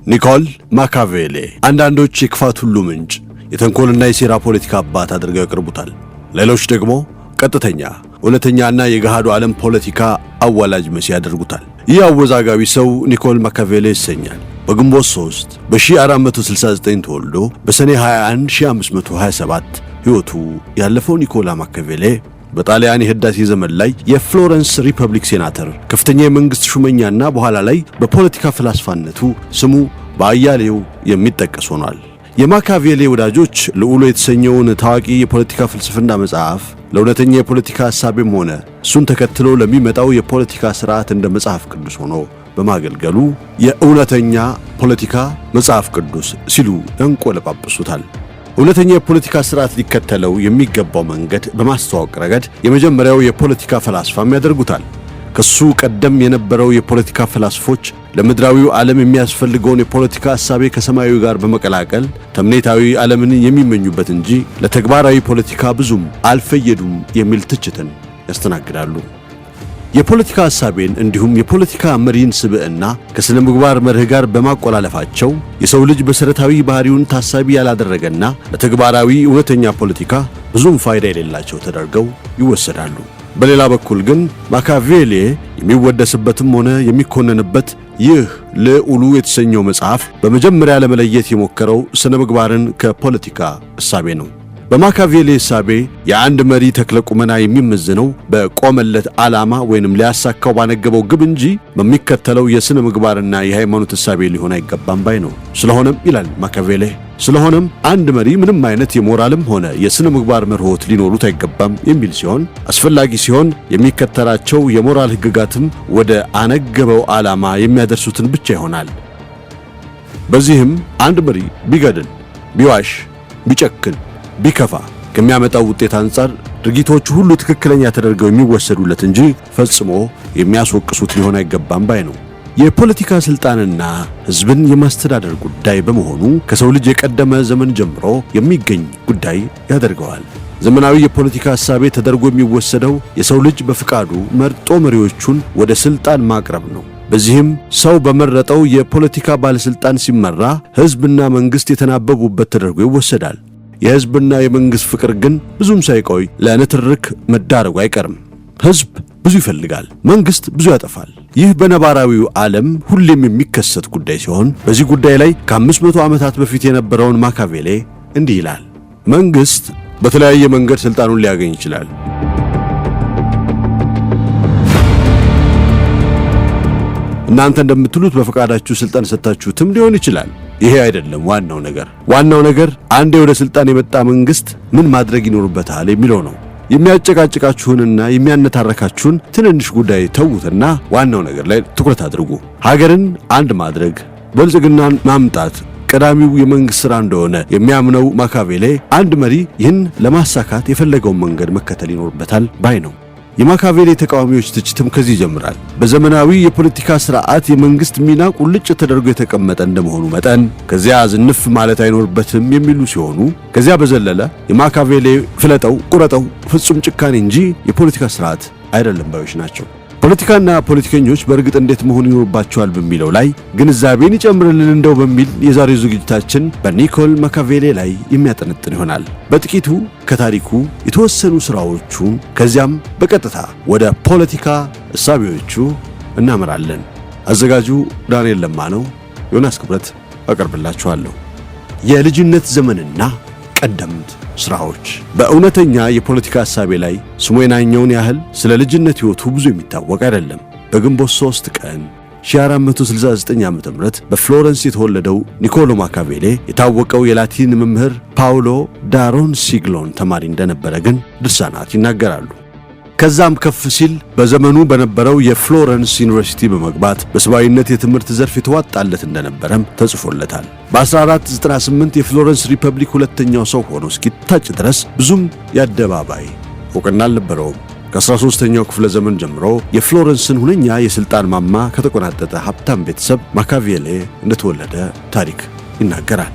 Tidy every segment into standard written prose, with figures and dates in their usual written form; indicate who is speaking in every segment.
Speaker 1: ኒኮል ማካቬሌ አንዳንዶች የክፋት ሁሉ ምንጭ የተንኮልና የሴራ ፖለቲካ አባት አድርገው ያቀርቡታል። ሌሎች ደግሞ ቀጥተኛ እውነተኛና የገሃዱ ዓለም ፖለቲካ አዋላጅ መሲህ ያደርጉታል። ይህ አወዛጋቢ ሰው ኒኮል ማካቬሌ ይሰኛል። በግንቦት 3 በ1469 ተወልዶ በሰኔ 21 1527 ሕይወቱ ያለፈው ኒኮላ ማካቬሌ በጣሊያን የህዳሴ ዘመን ላይ የፍሎረንስ ሪፐብሊክ ሴናተር፣ ከፍተኛ የመንግስት ሹመኛና በኋላ ላይ በፖለቲካ ፍልስፍናነቱ ስሙ በአያሌው የሚጠቀስ ሆኗል። የማካቬሌ ወዳጆች ልዑሉ የተሰኘውን ታዋቂ የፖለቲካ ፍልስፍና መጽሐፍ ለእውነተኛ የፖለቲካ ሐሳብም ሆነ እሱን ተከትሎ ለሚመጣው የፖለቲካ ሥርዓት እንደ መጽሐፍ ቅዱስ ሆኖ በማገልገሉ የእውነተኛ ፖለቲካ መጽሐፍ ቅዱስ ሲሉ ያንቆለጳጵሱታል። እውነተኛ የፖለቲካ ሥርዓት ሊከተለው የሚገባው መንገድ በማስተዋወቅ ረገድ የመጀመሪያው የፖለቲካ ፈላስፋም ያደርጉታል። ከሱ ቀደም የነበረው የፖለቲካ ፈላስፎች ለምድራዊው ዓለም የሚያስፈልገውን የፖለቲካ ሐሳቤ ከሰማያዊ ጋር በመቀላቀል ተምኔታዊ ዓለምን የሚመኙበት እንጂ ለተግባራዊ ፖለቲካ ብዙም አልፈየዱም የሚል ትችትን ያስተናግዳሉ። የፖለቲካ ሐሳቤን እንዲሁም የፖለቲካ መሪን ስብዕና ከሥነ ምግባር መርህ ጋር በማቆላለፋቸው የሰው ልጅ መሠረታዊ ባህሪውን ታሳቢ ያላደረገና ለተግባራዊ እውነተኛ ፖለቲካ ብዙም ፋይዳ የሌላቸው ተደርገው ይወሰዳሉ። በሌላ በኩል ግን ማካቬሌ የሚወደስበትም ሆነ የሚኮነንበት ይህ ልዑሉ የተሰኘው መጽሐፍ በመጀመሪያ ለመለየት የሞከረው ሥነ ምግባርን ከፖለቲካ እሳቤ ነው። በማካቬሌ እሳቤ የአንድ መሪ ተክለ ቁመና የሚመዝነው በቆመለት ዓላማ ወይንም ሊያሳካው ባነገበው ግብ እንጂ በሚከተለው የሥነ ምግባርና የሃይማኖት እሳቤ ሊሆን አይገባም ባይ ነው። ስለሆነም ይላል ማካቬሌ፣ ስለሆነም አንድ መሪ ምንም አይነት የሞራልም ሆነ የሥነ ምግባር መርሆት ሊኖሩት አይገባም የሚል ሲሆን አስፈላጊ ሲሆን የሚከተላቸው የሞራል ሕግጋትም ወደ አነገበው ዓላማ የሚያደርሱትን ብቻ ይሆናል። በዚህም አንድ መሪ ቢገድል፣ ቢዋሽ፣ ቢጨክን፣ ቢከፋ ከሚያመጣው ውጤት አንጻር ድርጊቶቹ ሁሉ ትክክለኛ ተደርገው የሚወሰዱለት እንጂ ፈጽሞ የሚያስወቅሱት ሊሆን አይገባም ባይ ነው። የፖለቲካ ስልጣንና ሕዝብን የማስተዳደር ጉዳይ በመሆኑ ከሰው ልጅ የቀደመ ዘመን ጀምሮ የሚገኝ ጉዳይ ያደርገዋል። ዘመናዊ የፖለቲካ ሐሳቤ ተደርጎ የሚወሰደው የሰው ልጅ በፍቃዱ መርጦ መሪዎቹን ወደ ስልጣን ማቅረብ ነው። በዚህም ሰው በመረጠው የፖለቲካ ባለስልጣን ሲመራ ሕዝብና መንግስት የተናበቡበት ተደርጎ ይወሰዳል። የሕዝብና የመንግስት ፍቅር ግን ብዙም ሳይቆይ ለንትርክ መዳረጉ አይቀርም። ሕዝብ ብዙ ይፈልጋል፣ መንግስት ብዙ ያጠፋል። ይህ በነባራዊው ዓለም ሁሌም የሚከሰት ጉዳይ ሲሆን በዚህ ጉዳይ ላይ ከ500 ዓመታት በፊት የነበረውን ማካቬሌ እንዲህ ይላል። መንግስት በተለያየ መንገድ ስልጣኑን ሊያገኝ ይችላል። እናንተ እንደምትሉት በፈቃዳችሁ ስልጣን ሰጣችሁትም ሊሆን ይችላል። ይሄ አይደለም ዋናው ነገር አንዴ ወደ ስልጣን የመጣ መንግስት ምን ማድረግ ይኖርበታል የሚለው ነው። የሚያጨቃጭቃችሁንና የሚያነታረካችሁን ትንንሽ ጉዳይ ተዉትና ዋናው ነገር ላይ ትኩረት አድርጉ። ሀገርን አንድ ማድረግ፣ ብልጽግናን ማምጣት ቀዳሚው የመንግስት ሥራ እንደሆነ የሚያምነው ማካቬሌ አንድ መሪ ይህን ለማሳካት የፈለገውን መንገድ መከተል ይኖርበታል ባይ ነው። የማካቬሌ ተቃዋሚዎች ትችትም ከዚህ ይጀምራል። በዘመናዊ የፖለቲካ ሥርዓት የመንግስት ሚና ቁልጭ ተደርጎ የተቀመጠ እንደመሆኑ መጠን ከዚያ ዝንፍ ማለት አይኖርበትም የሚሉ ሲሆኑ ከዚያ በዘለለ የማካቬሌ ፍለጠው ቁረጠው ፍጹም ጭካኔ እንጂ የፖለቲካ ሥርዓት አይደለም ባዮች ናቸው። ፖለቲካና ፖለቲከኞች በእርግጥ እንዴት መሆን ይኖርባቸዋል በሚለው ላይ ግንዛቤን ይጨምርልን እንደው በሚል የዛሬው ዝግጅታችን በኒኮል ማካቬሌ ላይ የሚያጠነጥን ይሆናል። በጥቂቱ ከታሪኩ የተወሰኑ ሥራዎቹን ከዚያም በቀጥታ ወደ ፖለቲካ እሳቤዎቹ እናመራለን። አዘጋጁ ዳንኤል ለማ ነው። ዮናስ ክብረት አቀርብላችኋለሁ። የልጅነት ዘመንና ቀደምት ሥራዎች። በእውነተኛ የፖለቲካ ሐሳቤ ላይ ስሙ የናኘውን ያህል ስለ ልጅነት ሕይወቱ ብዙ የሚታወቅ አይደለም። በግንቦት 3 ቀን 1469 ዓ.ም በፍሎረንስ የተወለደው ኒኮሎ ማካቬሌ የታወቀው የላቲን መምህር ፓውሎ ዳ ሮንሲግሎን ተማሪ እንደነበረ ግን ድርሳናት ይናገራሉ። ከዛም ከፍ ሲል በዘመኑ በነበረው የፍሎረንስ ዩኒቨርሲቲ በመግባት በሰብአዊነት የትምህርት ዘርፍ የተዋጣለት እንደነበረም ተጽፎለታል። በ1498 የፍሎረንስ ሪፐብሊክ ሁለተኛው ሰው ሆኖ እስኪታጭ ድረስ ብዙም የአደባባይ ዕውቅና አልነበረውም። ከ13ኛው ክፍለ ዘመን ጀምሮ የፍሎረንስን ሁነኛ የሥልጣን ማማ ከተቆናጠጠ ሀብታም ቤተሰብ ማካቬሌ እንደተወለደ ታሪክ ይናገራል።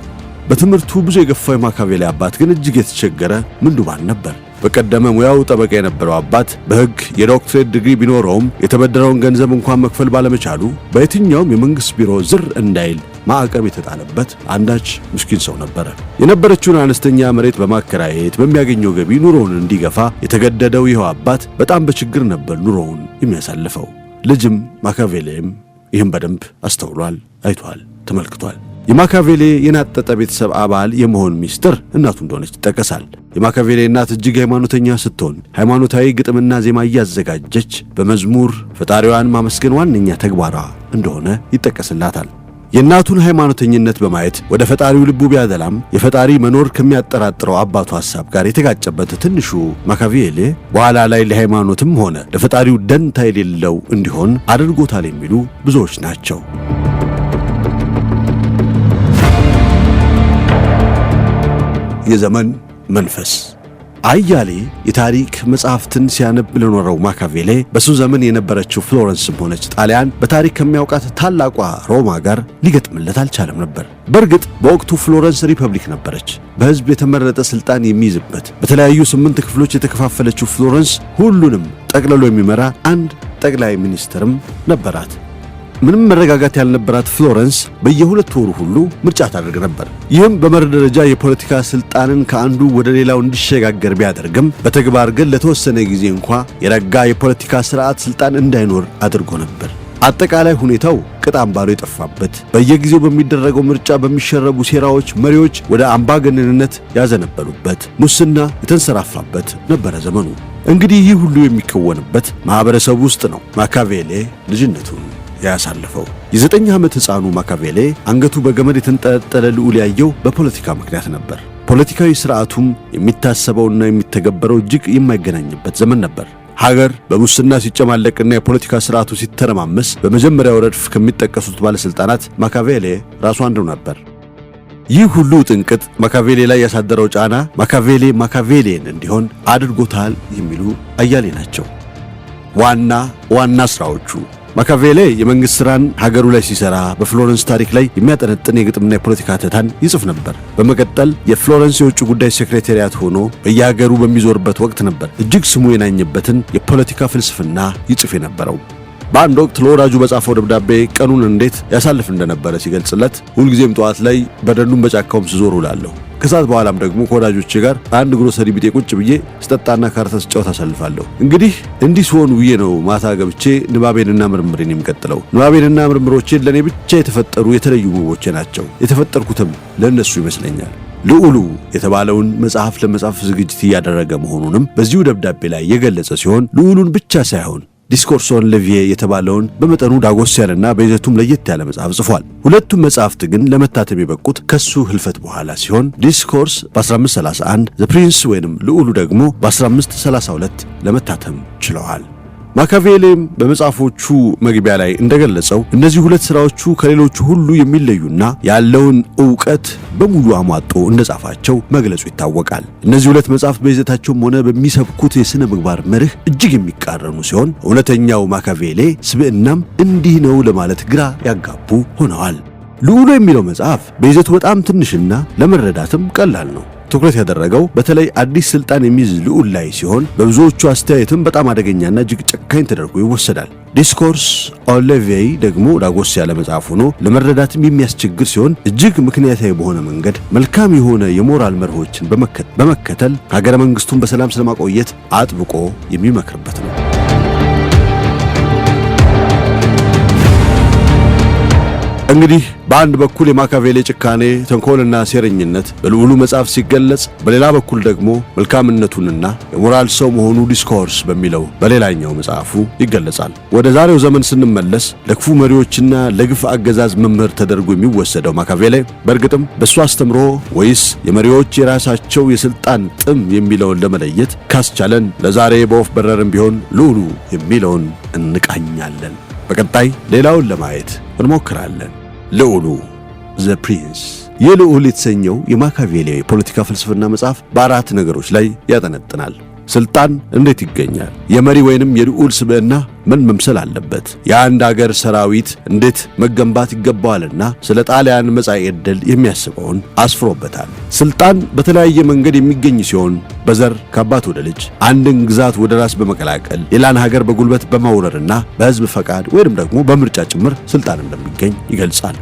Speaker 1: በትምህርቱ ብዙ የገፋው የማካቬሌ አባት ግን እጅግ የተቸገረ ምንዱባን ነበር። በቀደመ ሙያው ጠበቃ የነበረው አባት በሕግ የዶክትሬት ዲግሪ ቢኖረውም የተበደረውን ገንዘብ እንኳን መክፈል ባለመቻሉ በየትኛውም የመንግስት ቢሮ ዝር እንዳይል ማዕቀብ የተጣለበት አንዳች ምስኪን ሰው ነበረ። የነበረችውን አነስተኛ መሬት በማከራየት በሚያገኘው ገቢ ኑሮውን እንዲገፋ የተገደደው ይኸው አባት በጣም በችግር ነበር ኑሮውን የሚያሳልፈው። ልጅም ማካቬሌም ይህን በደንብ አስተውሏል፣ አይቷል፣ ተመልክቷል። የማካቬሌ የናጠጠ ቤተሰብ አባል የመሆን ሚስጥር እናቱ እንደሆነች ይጠቀሳል። የማካቬሌ እናት እጅግ ሃይማኖተኛ ስትሆን ሃይማኖታዊ ግጥምና ዜማ እያዘጋጀች በመዝሙር ፈጣሪዋን ማመስገን ዋነኛ ተግባሯ እንደሆነ ይጠቀስላታል። የእናቱን ሃይማኖተኝነት በማየት ወደ ፈጣሪው ልቡ ቢያደላም የፈጣሪ መኖር ከሚያጠራጥረው አባቱ ሐሳብ ጋር የተጋጨበት ትንሹ ማካቬሌ በኋላ ላይ ለሃይማኖትም ሆነ ለፈጣሪው ደንታ የሌለው እንዲሆን አድርጎታል የሚሉ ብዙዎች ናቸው። የዘመን መንፈስ አያሌ የታሪክ መጽሐፍትን ሲያነብ ለኖረው ማካቬሌ በሱ ዘመን የነበረችው ፍሎረንስም ሆነች ጣሊያን በታሪክ ከሚያውቃት ታላቋ ሮማ ጋር ሊገጥምለት አልቻለም ነበር። በእርግጥ በወቅቱ ፍሎረንስ ሪፐብሊክ ነበረች። በሕዝብ የተመረጠ ስልጣን የሚይዝበት በተለያዩ 8 ክፍሎች የተከፋፈለችው ፍሎረንስ ሁሉንም ጠቅልሎ የሚመራ አንድ ጠቅላይ ሚኒስትርም ነበራት። ምንም መረጋጋት ያልነበራት ፍሎረንስ በየሁለት ወሩ ሁሉ ምርጫ ታደርግ ነበር። ይህም በመርህ ደረጃ የፖለቲካ ስልጣንን ከአንዱ ወደ ሌላው እንዲሸጋገር ቢያደርግም በተግባር ግን ለተወሰነ ጊዜ እንኳ የረጋ የፖለቲካ ስርዓት ስልጣን እንዳይኖር አድርጎ ነበር። አጠቃላይ ሁኔታው ቅጥ አምባሩ የጠፋበት፣ በየጊዜው በሚደረገው ምርጫ በሚሸረቡ ሴራዎች መሪዎች ወደ አምባገነንነት ያዘነበሉበት፣ ሙስና የተንሰራፋበት ነበረ ዘመኑ። እንግዲህ ይህ ሁሉ የሚከወንበት ማህበረሰብ ውስጥ ነው ማካቬሌ ልጅነቱን ያሳለፈው። የ9 ዓመት ሕፃኑ ማካቬሌ አንገቱ በገመድ የተንጠለጠለ ልዑል ያየው በፖለቲካ ምክንያት ነበር። ፖለቲካዊ ስርዓቱም የሚታሰበውና የሚተገበረው እጅግ የማይገናኝበት ዘመን ነበር። ሀገር በሙስና ሲጨማለቅና የፖለቲካ ስርዓቱ ሲተረማመስ በመጀመሪያው ረድፍ ከሚጠቀሱት ባለስልጣናት ማካቬሌ ራሱ አንዱ ነበር። ይህ ሁሉ ጥንቅጥ ማካቬሌ ላይ ያሳደረው ጫና ማካቬሌ ማካቬሌን እንዲሆን አድርጎታል የሚሉ አያሌ ናቸው። ዋና ስራዎቹ ማካቬሌ የመንግስት ሥራን ሀገሩ ላይ ሲሰራ በፍሎረንስ ታሪክ ላይ የሚያጠነጥን የግጥምና የፖለቲካ ተታን ይጽፍ ነበር። በመቀጠል የፍሎረንስ የውጭ ጉዳይ ሴክሬታሪያት ሆኖ በየሀገሩ በሚዞርበት ወቅት ነበር እጅግ ስሙ የናኘበትን የፖለቲካ ፍልስፍና ይጽፍ የነበረው። በአንድ ወቅት ለወዳጁ በጻፈው ደብዳቤ ቀኑን እንዴት ያሳልፍ እንደነበረ ሲገልጽለት ሁልጊዜም ጠዋት ላይ በደኑም በጫካውም ስዞር ውላለሁ፣ ከሰዓት በኋላም ደግሞ ከወዳጆቼ ጋር አንድ ግሮሰሪ ቢጤ ቁጭ ብዬ ስጠጣና ካርታ ስጫወት አሳልፋለሁ። እንግዲህ እንዲህ ሲሆን ውዬ ነው ማታ ገብቼ ንባቤንና ምርምሬን የምቀጥለው። ንባቤንና ምርምሮቼን ለእኔ ብቻ የተፈጠሩ የተለዩ ውቦቼ ናቸው። የተፈጠርኩትም ለእነሱ ይመስለኛል። ልዑሉ የተባለውን መጽሐፍ ለመጻፍ ዝግጅት እያደረገ መሆኑንም በዚሁ ደብዳቤ ላይ የገለጸ ሲሆን ልዑሉን ብቻ ሳይሆን ዲስኮርስ ኦን ሌቪዬ የተባለውን በመጠኑ ዳጎስ ያለና በይዘቱም ለየት ያለ መጽሐፍ ጽፏል። ሁለቱም መጽሐፍት ግን ለመታተም የበቁት ከሱ ህልፈት በኋላ ሲሆን ዲስኮርስ በ1531 ዘ ፕሪንስ ወይንም ልዑሉ ደግሞ በ1532 ለመታተም ችለዋል። ማካቬሌም በመጽሐፎቹ መግቢያ ላይ እንደገለጸው እነዚህ ሁለት ሥራዎቹ ከሌሎቹ ሁሉ የሚለዩና ያለውን ዕውቀት በሙሉ አሟጦ እንደጻፋቸው መግለጹ ይታወቃል። እነዚህ ሁለት መጽሐፍት በይዘታቸውም ሆነ በሚሰብኩት የሥነ ምግባር መርህ እጅግ የሚቃረኑ ሲሆን እውነተኛው ማካቬሌ ስብዕናም እንዲህ ነው ለማለት ግራ ያጋቡ ሆነዋል። ልዑሉ የሚለው መጽሐፍ በይዘቱ በጣም ትንሽና ለመረዳትም ቀላል ነው። ትኩረት ያደረገው በተለይ አዲስ ስልጣን የሚይዝ ልዑል ላይ ሲሆን በብዙዎቹ አስተያየትም በጣም አደገኛና እጅግ ጨካኝ ተደርጎ ይወሰዳል። ዲስኮርስ ኦን ሌቪዬ ደግሞ ዳጎስ ያለ መጽሐፍ ሆኖ ለመረዳትም የሚያስቸግር ሲሆን እጅግ ምክንያታዊ በሆነ መንገድ መልካም የሆነ የሞራል መርሆችን በመከተል ሀገረ መንግስቱን በሰላም ስለማቆየት አጥብቆ የሚመክርበት ነው። እንግዲህ በአንድ በኩል የማካቬሌ ጭካኔ፣ ተንኮልና ሴረኝነት በልዑሉ መጽሐፍ ሲገለጽ፣ በሌላ በኩል ደግሞ መልካምነቱንና የሞራል ሰው መሆኑ ዲስኮርስ በሚለው በሌላኛው መጽሐፉ ይገለጻል። ወደ ዛሬው ዘመን ስንመለስ ለክፉ መሪዎችና ለግፍ አገዛዝ መምህር ተደርጎ የሚወሰደው ማካቬሌ በእርግጥም በእሱ አስተምሮ ወይስ የመሪዎች የራሳቸው የስልጣን ጥም የሚለውን ለመለየት ካስቻለን ለዛሬ በወፍ በረርም ቢሆን ልዑሉ የሚለውን እንቃኛለን። በቀጣይ ሌላውን ለማየት እንሞክራለን። ልዑሉ ዘ ፕሪንስ። የልዑል የተሰኘው የማካቬሌ የፖለቲካ ፍልስፍና መጽሐፍ በአራት ነገሮች ላይ ያጠነጥናል። ስልጣን እንዴት ይገኛል? የመሪ ወይንም የልዑል ስብዕና ምን መምሰል አለበት? የአንድ አገር ሰራዊት እንዴት መገንባት ይገባዋልና ስለ ጣሊያን መጻኢ ዕድል የሚያስበውን አስፍሮበታል። ስልጣን በተለያየ መንገድ የሚገኝ ሲሆን በዘር ከአባት ወደ ልጅ፣ አንድን ግዛት ወደ ራስ በመቀላቀል ሌላን ሀገር በጉልበት በመውረርና በሕዝብ ፈቃድ ወይንም ደግሞ በምርጫ ጭምር ስልጣን እንደሚገኝ ይገልጻል።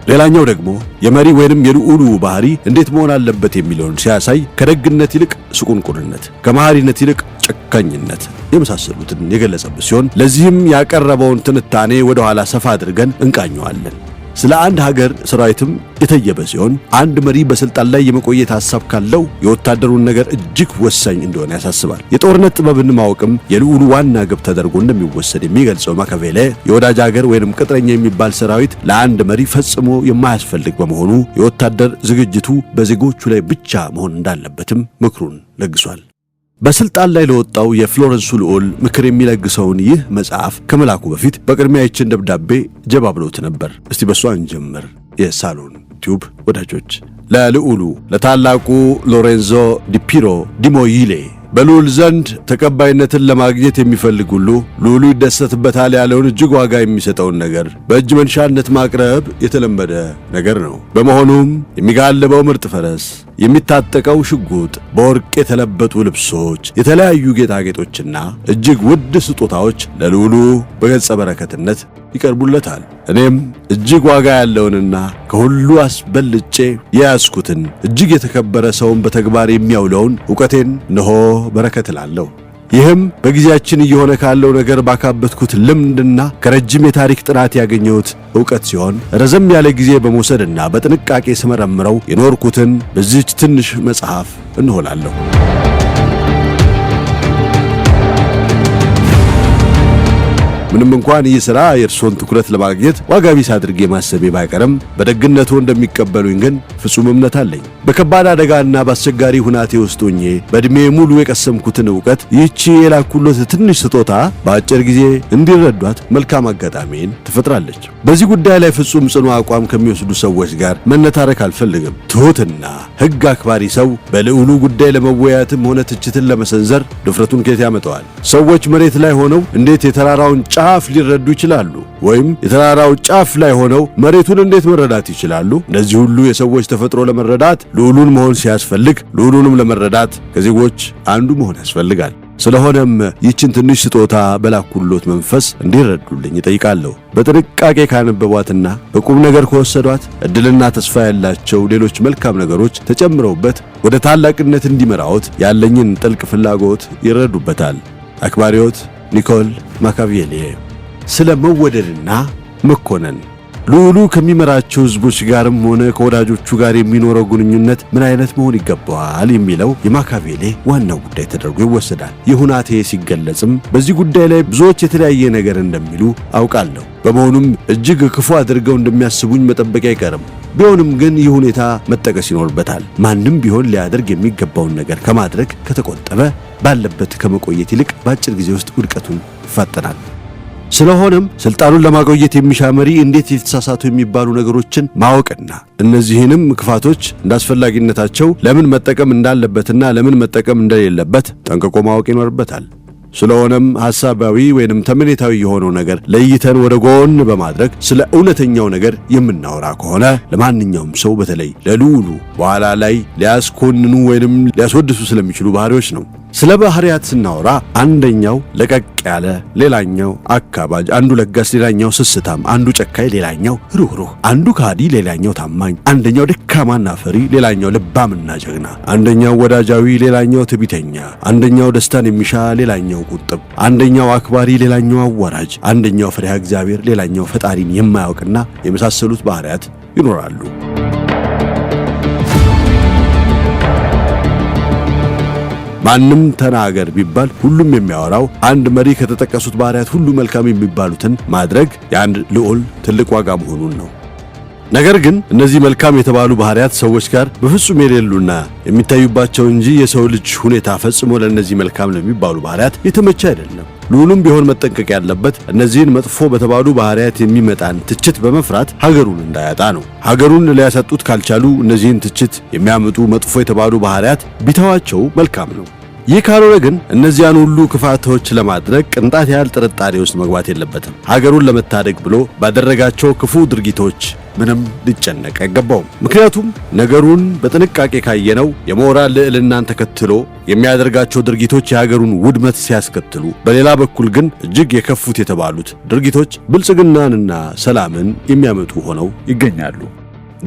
Speaker 1: ሌላኛው ደግሞ የመሪ ወይንም የልዑሉ ባህሪ እንዴት መሆን አለበት የሚለውን ሲያሳይ ከደግነት ይልቅ ስቁንቁንነት፣ ከመሐሪነት ይልቅ ጨካኝነት የመሳሰሉትን የገለጸበት ሲሆን ለዚህም ያቀረበውን ትንታኔ ወደ ኋላ ሰፋ አድርገን እንቃኘዋለን። ስለ አንድ ሀገር ሰራዊትም የተየበ ሲሆን አንድ መሪ በስልጣን ላይ የመቆየት ሐሳብ ካለው የወታደሩን ነገር እጅግ ወሳኝ እንደሆነ ያሳስባል። የጦርነት ጥበብን ማወቅም የልዑሉ ዋና ግብ ተደርጎ እንደሚወሰድ የሚገልጸው ማካቬሌ የወዳጅ ሀገር ወይንም ቅጥረኛ የሚባል ሰራዊት ለአንድ መሪ ፈጽሞ የማያስፈልግ በመሆኑ የወታደር ዝግጅቱ በዜጎቹ ላይ ብቻ መሆን እንዳለበትም ምክሩን ለግሷል። በስልጣን ላይ ለወጣው የፍሎረንሱ ልዑል ምክር የሚለግሰውን ይህ መጽሐፍ ከመላኩ በፊት በቅድሚያ ይችን ደብዳቤ ጀባ ብሎት ነበር። እስቲ በሷ እንጀምር። የሳሎን ቲዩብ ወዳጆች፣ ለልዑሉ ለታላቁ ሎሬንዞ ዲ ፒሮ ዲ ሞይሌ በልዑል ዘንድ ተቀባይነትን ለማግኘት የሚፈልግ ሁሉ ልዑሉ ይደሰትበታል ያለውን እጅግ ዋጋ የሚሰጠውን ነገር በእጅ መንሻነት ማቅረብ የተለመደ ነገር ነው። በመሆኑም የሚጋልበው ምርጥ ፈረስ፣ የሚታጠቀው ሽጉጥ፣ በወርቅ የተለበጡ ልብሶች፣ የተለያዩ ጌጣጌጦችና እጅግ ውድ ስጦታዎች ለልዑሉ በገጸ በረከትነት ይቀርቡለታል። እኔም እጅግ ዋጋ ያለውንና ከሁሉ አስበልጬ የያዝኩትን እጅግ የተከበረ ሰውን በተግባር የሚያውለውን ዕውቀቴን እነሆ በረከት እላለሁ። ይህም በጊዜያችን እየሆነ ካለው ነገር ባካበትኩት ልምድና ከረጅም የታሪክ ጥናት ያገኘሁት ዕውቀት ሲሆን ረዘም ያለ ጊዜ በመውሰድና በጥንቃቄ ስመረምረው የኖርኩትን በዚህች ትንሽ መጽሐፍ እንሆላለሁ። ምንም እንኳን ይህ ሥራ የእርሶን ትኩረት ለማግኘት ዋጋ ቢስ አድርጌ ማሰቤ ባይቀርም በደግነቱ እንደሚቀበሉኝ ግን ፍጹም እምነት አለኝ። በከባድ አደጋና በአስቸጋሪ ሁናቴ ውስጥ ሆኜ በዕድሜ ሙሉ የቀሰምኩትን ዕውቀት ይህቺ የላኩሎት ትንሽ ስጦታ በአጭር ጊዜ እንዲረዷት መልካም አጋጣሚን ትፈጥራለች። በዚህ ጉዳይ ላይ ፍጹም ጽኑ አቋም ከሚወስዱ ሰዎች ጋር መነታረክ አልፈልግም። ትሑትና ሕግ አክባሪ ሰው በልዑሉ ጉዳይ ለመወያየትም ሆነ ትችትን ለመሰንዘር ድፍረቱን ከየት ያመጣዋል? ሰዎች መሬት ላይ ሆነው እንዴት የተራራውን ጫፍ ሊረዱ ይችላሉ? ወይም የተራራው ጫፍ ላይ ሆነው መሬቱን እንዴት መረዳት ይችላሉ? እንደዚህ ሁሉ የሰዎች ተፈጥሮ ለመረዳት ልዑሉን መሆን ሲያስፈልግ ልዑሉንም ለመረዳት ከዜጎች አንዱ መሆን ያስፈልጋል። ስለሆነም ይህችን ትንሽ ስጦታ በላኩሎት መንፈስ እንዲረዱልኝ እጠይቃለሁ። በጥንቃቄ ካነበቧትና በቁም ነገር ከወሰዷት ዕድልና ተስፋ ያላቸው ሌሎች መልካም ነገሮች ተጨምረውበት ወደ ታላቅነት እንዲመራዎት ያለኝን ጥልቅ ፍላጎት ይረዱበታል። አክባሪዎት ኒኮል ማካቬሌ። ስለ መወደድና መኮነን ልዑሉ ከሚመራቸው ሕዝቦች ጋርም ሆነ ከወዳጆቹ ጋር የሚኖረው ግንኙነት ምን አይነት መሆን ይገባዋል የሚለው የማካቬሌ ዋናው ጉዳይ ተደርጎ ይወሰዳል። የሁናቴ ሲገለጽም በዚህ ጉዳይ ላይ ብዙዎች የተለያየ ነገር እንደሚሉ አውቃለሁ። በመሆኑም እጅግ ክፉ አድርገው እንደሚያስቡኝ መጠበቅ አይቀርም። ቢሆንም ግን ይህ ሁኔታ መጠቀስ ይኖርበታል። ማንም ቢሆን ሊያደርግ የሚገባውን ነገር ከማድረግ ከተቆጠበ ባለበት ከመቆየት ይልቅ በአጭር ጊዜ ውስጥ ውድቀቱን ይፋጠናል። ስለሆነም ስልጣኑን ለማቆየት የሚሻ መሪ እንዴት የተሳሳቱ የሚባሉ ነገሮችን ማወቅና እነዚህንም ክፋቶች እንዳስፈላጊነታቸው ለምን መጠቀም እንዳለበትና ለምን መጠቀም እንደሌለበት ጠንቅቆ ማወቅ ይኖርበታል። ስለሆነም ሐሳባዊ ወይንም ተምኔታዊ የሆነው ነገር ለይተን ወደ ጎን በማድረግ ስለ እውነተኛው ነገር የምናወራ ከሆነ ለማንኛውም ሰው በተለይ ለልዑሉ በኋላ ላይ ሊያስኮንኑ ወይንም ሊያስወድሱ ስለሚችሉ ባህሪዎች ነው። ስለ ባህሪያት ስናወራ አንደኛው ለቀቅ ያለ፣ ሌላኛው አካባጅ፣ አንዱ ለጋስ፣ ሌላኛው ስስታም፣ አንዱ ጨካኝ፣ ሌላኛው ሩህሩህ፣ አንዱ ካዲ፣ ሌላኛው ታማኝ፣ አንደኛው ደካማና ፈሪ፣ ሌላኛው ልባምና ጀግና፣ አንደኛው ወዳጃዊ፣ ሌላኛው ትዕቢተኛ፣ አንደኛው ደስታን የሚሻ፣ ሌላኛው ቁጥብ፣ አንደኛው አክባሪ፣ ሌላኛው አዋራጅ፣ አንደኛው ፈሪሃ እግዚአብሔር፣ ሌላኛው ፈጣሪን የማያውቅና የመሳሰሉት ባህሪያት ይኖራሉ። ማንም ተናገር ቢባል ሁሉም የሚያወራው አንድ መሪ ከተጠቀሱት ባህሪያት ሁሉ መልካም የሚባሉትን ማድረግ የአንድ ልዑል ትልቅ ዋጋ መሆኑን ነው። ነገር ግን እነዚህ መልካም የተባሉ ባህሪያት ሰዎች ጋር በፍጹም የሌሉና የሚታዩባቸው እንጂ የሰው ልጅ ሁኔታ ፈጽሞ ለእነዚህ መልካም ለሚባሉ ባህሪያት የተመቸ አይደለም። ልዑሉም ቢሆን መጠንቀቅ ያለበት እነዚህን መጥፎ በተባሉ ባህሪያት የሚመጣን ትችት በመፍራት ሀገሩን እንዳያጣ ነው። ሀገሩን ሊያሰጡት ካልቻሉ እነዚህን ትችት የሚያመጡ መጥፎ የተባሉ ባህሪያት ቢተዋቸው መልካም ነው። ይህ ካልሆነ ግን እነዚያን ሁሉ ክፋቶች ለማድረግ ቅንጣት ያህል ጥርጣሬ ውስጥ መግባት የለበትም። ሀገሩን ለመታደግ ብሎ ባደረጋቸው ክፉ ድርጊቶች ምንም ሊጨነቅ አይገባውም። ምክንያቱም ነገሩን በጥንቃቄ ካየነው የሞራል ልዕልናን ተከትሎ የሚያደርጋቸው ድርጊቶች የሀገሩን ውድመት ሲያስከትሉ፣ በሌላ በኩል ግን እጅግ የከፉት የተባሉት ድርጊቶች ብልጽግናንና ሰላምን የሚያመጡ ሆነው ይገኛሉ።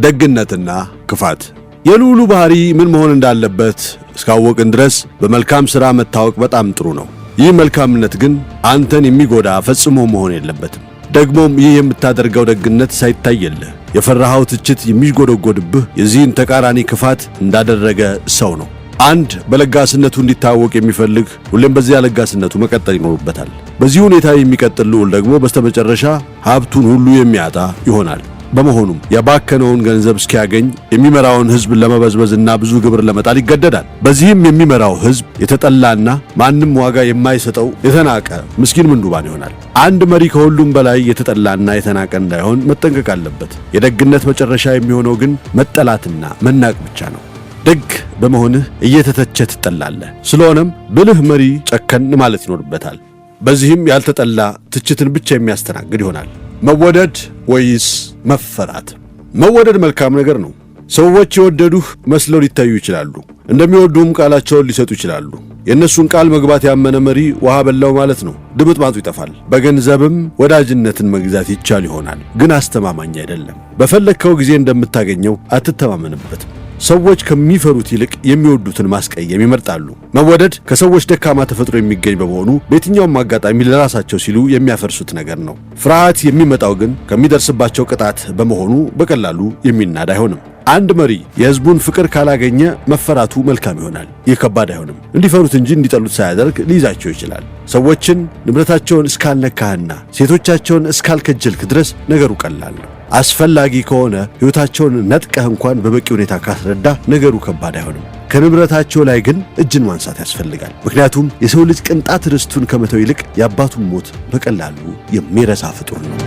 Speaker 1: ደግነትና ክፋት። የልዑሉ ባህሪ ምን መሆን እንዳለበት እስካወቅን ድረስ በመልካም ሥራ መታወቅ በጣም ጥሩ ነው። ይህ መልካምነት ግን አንተን የሚጎዳ ፈጽሞ መሆን የለበትም። ደግሞም ይህ የምታደርገው ደግነት ሳይታየልህ የፈራሃው ትችት የሚጎደጎድብህ የዚህን ተቃራኒ ክፋት እንዳደረገ ሰው ነው። አንድ በለጋስነቱ እንዲታወቅ የሚፈልግ ሁሌም በዚያ ለጋስነቱ መቀጠል ይኖርበታል። በዚህ ሁኔታ የሚቀጥል ልዑል ደግሞ በስተመጨረሻ ሀብቱን ሁሉ የሚያጣ ይሆናል። በመሆኑም ያባከነውን ገንዘብ እስኪያገኝ የሚመራውን ሕዝብ ለመበዝበዝና ብዙ ግብር ለመጣል ይገደዳል። በዚህም የሚመራው ሕዝብ የተጠላና ማንም ዋጋ የማይሰጠው የተናቀ ምስኪን ምንዱባን ይሆናል። አንድ መሪ ከሁሉም በላይ የተጠላና የተናቀ እንዳይሆን መጠንቀቅ አለበት። የደግነት መጨረሻ የሚሆነው ግን መጠላትና መናቅ ብቻ ነው። ደግ በመሆንህ እየተተቸ ትጠላለህ። ስለሆነም ብልህ መሪ ጨከን ማለት ይኖርበታል። በዚህም ያልተጠላ ትችትን ብቻ የሚያስተናግድ ይሆናል። መወደድ ወይስ መፈራት? መወደድ መልካም ነገር ነው። ሰዎች የወደዱህ መስለው ሊታዩ ይችላሉ። እንደሚወዱም ቃላቸውን ሊሰጡ ይችላሉ። የእነሱን ቃል መግባት ያመነ መሪ ውሃ በላው ማለት ነው። ድምጥማጡ ይጠፋል። በገንዘብም ወዳጅነትን መግዛት ይቻል ይሆናል፣ ግን አስተማማኝ አይደለም። በፈለግከው ጊዜ እንደምታገኘው አትተማመንበትም። ሰዎች ከሚፈሩት ይልቅ የሚወዱትን ማስቀየም ይመርጣሉ። መወደድ ከሰዎች ደካማ ተፈጥሮ የሚገኝ በመሆኑ በየትኛውም አጋጣሚ ለራሳቸው ሲሉ የሚያፈርሱት ነገር ነው። ፍርሃት የሚመጣው ግን ከሚደርስባቸው ቅጣት በመሆኑ በቀላሉ የሚናድ አይሆንም። አንድ መሪ የሕዝቡን ፍቅር ካላገኘ መፈራቱ መልካም ይሆናል። ይህ ከባድ አይሆንም። እንዲፈሩት እንጂ እንዲጠሉት ሳያደርግ ሊይዛቸው ይችላል። ሰዎችን ንብረታቸውን እስካልነካህና ሴቶቻቸውን እስካልከጀልክ ድረስ ነገሩ ቀላል ነው። አስፈላጊ ከሆነ ሕይወታቸውን ነጥቀህ እንኳን በበቂ ሁኔታ ካስረዳ ነገሩ ከባድ አይሆንም። ከንብረታቸው ላይ ግን እጅን ማንሳት ያስፈልጋል። ምክንያቱም የሰው ልጅ ቅንጣት ርስቱን ከመተው ይልቅ የአባቱን ሞት በቀላሉ የሚረሳ ፍጡር ነው።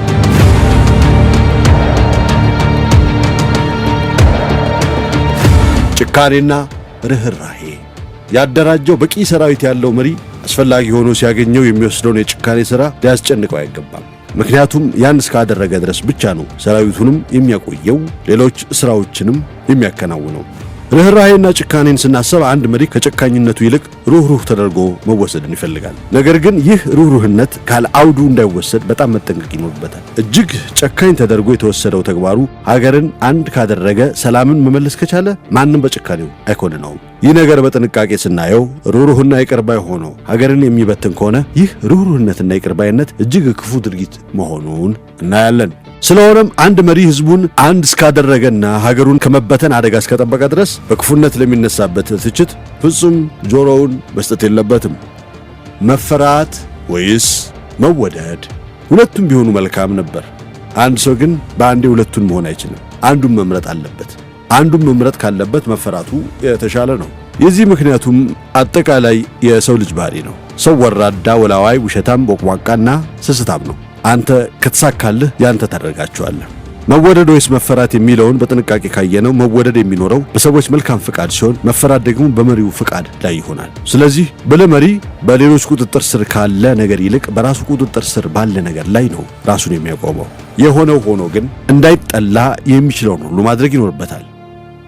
Speaker 1: ጭካኔና ርኅራሄ። ያደራጀው በቂ ሰራዊት ያለው መሪ አስፈላጊ ሆኖ ሲያገኘው የሚወስደውን የጭካኔ ሥራ ሊያስጨንቀው አይገባም። ምክንያቱም ያን እስካደረገ ድረስ ብቻ ነው ሰራዊቱንም የሚያቆየው፣ ሌሎች ሥራዎችንም የሚያከናውነው። ርኅራሄና ጭካኔን ስናስብ አንድ መሪ ከጨካኝነቱ ይልቅ ሩህሩህ ተደርጎ መወሰድን ይፈልጋል። ነገር ግን ይህ ሩህሩህነት ካለአውዱ እንዳይወሰድ በጣም መጠንቀቅ ይኖርበታል። እጅግ ጨካኝ ተደርጎ የተወሰደው ተግባሩ ሀገርን አንድ ካደረገ፣ ሰላምን መመለስ ከቻለ ማንም በጭካኔው አይኮንነውም። ይህ ነገር በጥንቃቄ ስናየው ሩህሩህና ይቅርባይ ሆኖ ሀገርን የሚበትን ከሆነ ይህ ሩህሩህነትና ይቅርባይነት እጅግ ክፉ ድርጊት መሆኑን እናያለን። ስለሆነም አንድ መሪ ሕዝቡን አንድ እስካደረገና ሀገሩን ከመበተን አደጋ እስከጠበቀ ድረስ በክፉነት ለሚነሳበት ትችት ፍጹም ጆሮውን መስጠት የለበትም። መፈራት ወይስ መወደድ? ሁለቱም ቢሆኑ መልካም ነበር። አንድ ሰው ግን በአንዴ ሁለቱን መሆን አይችልም። አንዱን መምረጥ አለበት። አንዱን መምረጥ ካለበት መፈራቱ የተሻለ ነው። የዚህ ምክንያቱም አጠቃላይ የሰው ልጅ ባህሪ ነው። ሰው ወራዳ፣ ወላዋይ፣ ውሸታም፣ ቦቅቧቃና ስስታም ነው። አንተ ከተሳካልህ ያንተ ታደርጋቸዋለህ። መወደድ ወይስ መፈራት የሚለውን በጥንቃቄ ካየነው መወደድ የሚኖረው በሰዎች መልካም ፍቃድ ሲሆን፣ መፈራት ደግሞ በመሪው ፍቃድ ላይ ይሆናል። ስለዚህ ብልህ መሪ በሌሎች ቁጥጥር ስር ካለ ነገር ይልቅ በራሱ ቁጥጥር ስር ባለ ነገር ላይ ነው ራሱን የሚያቆመው። የሆነው ሆኖ ግን እንዳይጠላ የሚችለውን ሁሉ ማድረግ ይኖርበታል።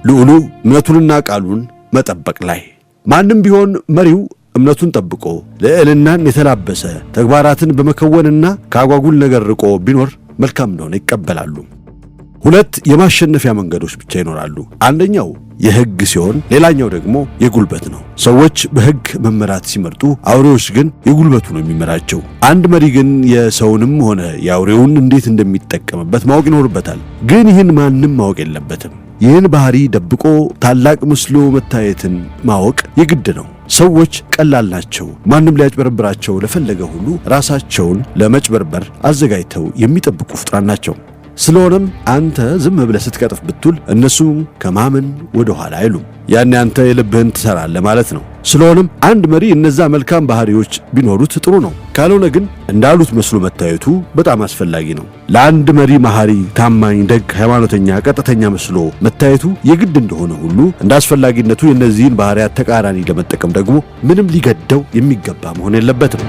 Speaker 1: ልዑሉ እምነቱንና ቃሉን መጠበቅ ላይ ማንም ቢሆን መሪው እምነቱን ጠብቆ ልዕልናን የተላበሰ ተግባራትን በመከወንና ከአጓጉል ነገር ርቆ ቢኖር መልካም እንደሆነ ይቀበላሉ። ሁለት የማሸነፊያ መንገዶች ብቻ ይኖራሉ። አንደኛው የሕግ ሲሆን ሌላኛው ደግሞ የጉልበት ነው። ሰዎች በሕግ መመራት ሲመርጡ፣ አውሬዎች ግን የጉልበቱ ነው የሚመራቸው። አንድ መሪ ግን የሰውንም ሆነ የአውሬውን እንዴት እንደሚጠቀምበት ማወቅ ይኖርበታል። ግን ይህን ማንም ማወቅ የለበትም። ይህን ባህሪ ደብቆ ታላቅ መስሎ መታየትን ማወቅ የግድ ነው። ሰዎች ቀላል ናቸው። ማንም ሊያጭበረብራቸው ለፈለገ ሁሉ ራሳቸውን ለመጭበርበር አዘጋጅተው የሚጠብቁ ፍጥራን ናቸው። ስለሆነም አንተ ዝም ብለህ ስትቀጥፍ ብትውል እነሱም ከማመን ወደ ኋላ አይሉም። ያን አንተ የልብህን ትሰራለህ ማለት ነው። ስለሆነም አንድ መሪ እነዛ መልካም ባህሪዎች ቢኖሩት ጥሩ ነው። ካልሆነ ግን እንዳሉት መስሎ መታየቱ በጣም አስፈላጊ ነው። ለአንድ መሪ መሐሪ፣ ታማኝ፣ ደግ፣ ሃይማኖተኛ፣ ቀጥተኛ መስሎ መታየቱ የግድ እንደሆነ ሁሉ እንደ አስፈላጊነቱ የእነዚህን ባህሪያት ተቃራኒ ለመጠቀም ደግሞ ምንም ሊገደው የሚገባ መሆን የለበትም።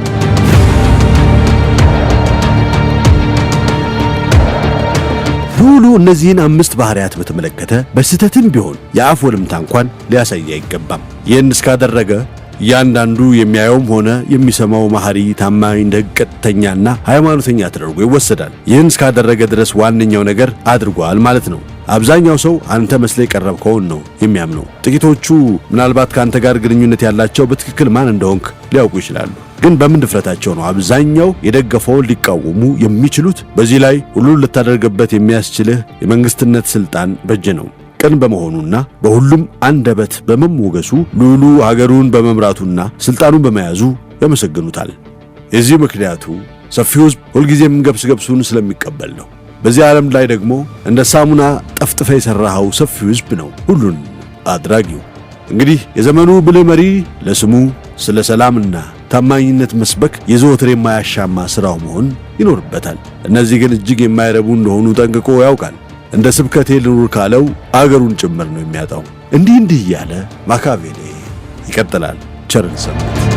Speaker 1: ልዑሉ እነዚህን 5 ባህሪያት በተመለከተ በስህተትም ቢሆን የአፍ ወለምታ እንኳን ሊያሳይ አይገባም። ይህን እስካደረገ እያንዳንዱ የሚያየውም ሆነ የሚሰማው መሐሪ፣ ታማኝ፣ ደግ፣ ቀጥተኛና ሃይማኖተኛ ተደርጎ ይወሰዳል። ይህን እስካደረገ ድረስ ዋነኛው ነገር አድርጓል ማለት ነው። አብዛኛው ሰው አንተ መስለ የቀረብከውን ነው የሚያምነው። ጥቂቶቹ ምናልባት ከአንተ ጋር ግንኙነት ያላቸው በትክክል ማን እንደሆንክ ሊያውቁ ይችላሉ። ግን በምን ድፍረታቸው ነው አብዛኛው የደገፈውን ሊቃወሙ የሚችሉት? በዚህ ላይ ሁሉን ልታደርግበት የሚያስችልህ የመንግስትነት ስልጣን በእጅ ነው። ቅን በመሆኑና በሁሉም አንደበት በመሞገሱ ልዑሉ ሀገሩን በመምራቱና ስልጣኑን በመያዙ ያመሰግኑታል። የዚህ ምክንያቱ ሰፊው ሕዝብ ሁልጊዜም ገብስገብሱን ስለሚቀበል ነው። በዚህ ዓለም ላይ ደግሞ እንደ ሳሙና ጠፍጥፈ የሠራኸው ሰፊው ሕዝብ ነው ሁሉን አድራጊው። እንግዲህ የዘመኑ ብልህ መሪ ለስሙ ስለ ሰላምና ታማኝነት መስበክ የዘወትር የማያሻማ ሥራው መሆን ይኖርበታል። እነዚህ ግን እጅግ የማይረቡ እንደሆኑ ጠንቅቆ ያውቃል። እንደ ስብከቴ ልኑር ካለው አገሩን ጭምር ነው የሚያጣው። እንዲህ እያለ ማካቬሌ ይቀጥላል። ቸርን ሰንብቱ።